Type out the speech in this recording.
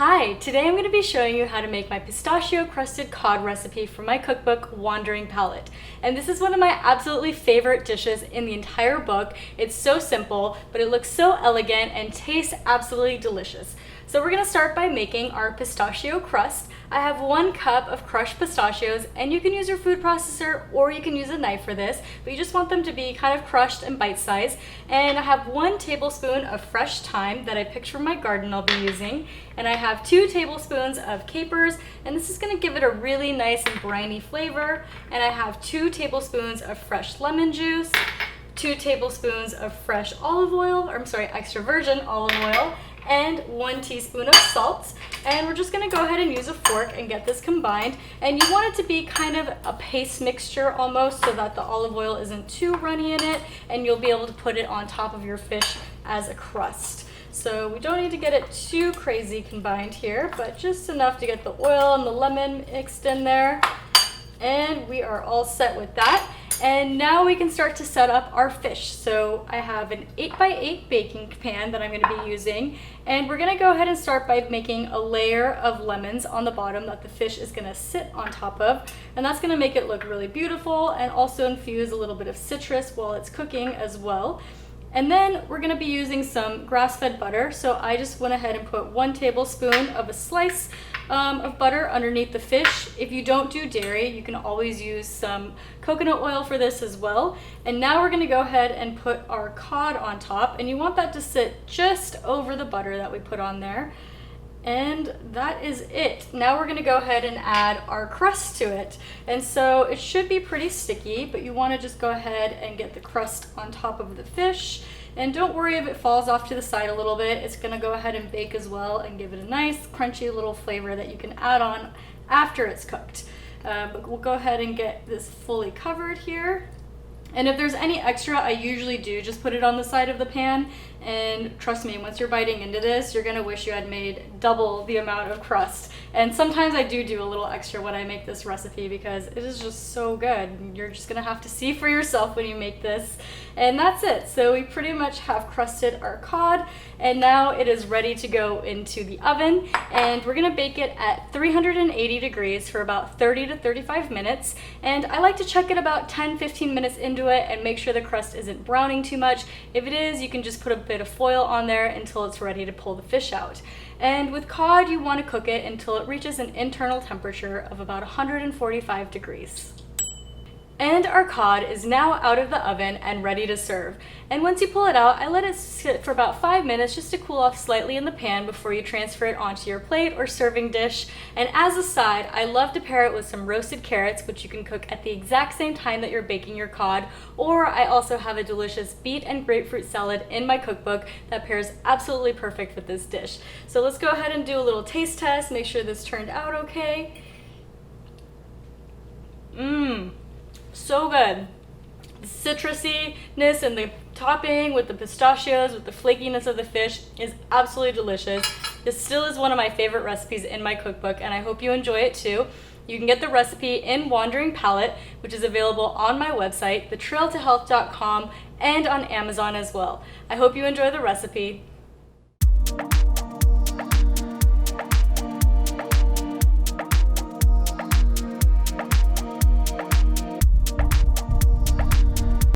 Hi, today I'm going to be showing you how to make my pistachio crusted cod recipe from my cookbook, Wandering Palate. And this is one of my absolutely favorite dishes in the entire book. It's so simple, but it looks so elegant and tastes absolutely delicious. So we're going to start by making our pistachio crust. I have 1 cup of crushed pistachios, and you can use your food processor or you can use a knife for this, but you just want them to be kind of crushed and bite-sized. And I have 1 tablespoon of fresh thyme that I picked from my garden I'll be using. And I have 2 tablespoons of capers, and this is going to give it a really nice and briny flavor. And I have 2 tablespoons of fresh lemon juice, 2 tablespoons of fresh olive oil, extra virgin olive oil, and 1 teaspoon of salt. And we're just going to go ahead and use a fork and get this combined. And you want it to be kind of a paste mixture almost, so that the olive oil isn't too runny in it, and you'll be able to put it on top of your fish as a crust. So we don't need to get it too crazy combined here, but just enough to get the oil and the lemon mixed in there. And we are all set with that. And now we can start to set up our fish. So I have an 8x8 baking pan that I'm going to be using, and we're going to go ahead and start by making a layer of lemons on the bottom that the fish is going to sit on top of, and that's going to make it look really beautiful and also infuse a little bit of citrus while it's cooking as well. And then we're going to be using some grass-fed butter, so I just went ahead and put 1 tablespoon of a slice of butter underneath the fish. If you don't do dairy, you can always use some coconut oil for this as well. And now we're going to go ahead and put our cod on top, and you want that to sit just over the butter that we put on there. And that is it. Now we're going to go ahead and add our crust to it. And so it should be pretty sticky, but you want to just go ahead and get the crust on top of the fish. And don't worry if it falls off to the side a little bit. It's going to go ahead and bake as well and give it a nice crunchy little flavor that you can add on after it's cooked. But we'll go ahead and get this fully covered here. And if there's any extra, I usually do just put it on the side of the pan. And trust me, once you're biting into this, you're gonna wish you had made double the amount of crust. And sometimes I do a little extra when I make this recipe because it is just so good. You're just gonna have to see for yourself when you make this. And that's it. So we pretty much have crusted our cod, and now it is ready to go into the oven. And we're gonna bake it at 380 degrees for about 30 to 35 minutes. And I like to check it about 10-15 minutes into it and make sure the crust isn't browning too much. If it is, you can just put a bit of foil on there until it's ready to pull the fish out. And with cod, you want to cook it until it reaches an internal temperature of about 145 degrees. And our cod is now out of the oven and ready to serve. And once you pull it out, I let it sit for about 5 minutes just to cool off slightly in the pan before you transfer it onto your plate or serving dish. And as a side, I love to pair it with some roasted carrots, which you can cook at the exact same time that you're baking your cod. Or I also have a delicious beet and grapefruit salad in my cookbook that pairs absolutely perfect with this dish. So let's go ahead and do a little taste test, make sure this turned out okay. So good. The citrusiness and the topping with the pistachios, with the flakiness of the fish is absolutely delicious. This still is one of my favorite recipes in my cookbook, and I hope you enjoy it too. You can get the recipe in Wandering Palate, which is available on my website, thetrailtohealth.com, and on Amazon as well. I hope you enjoy the recipe.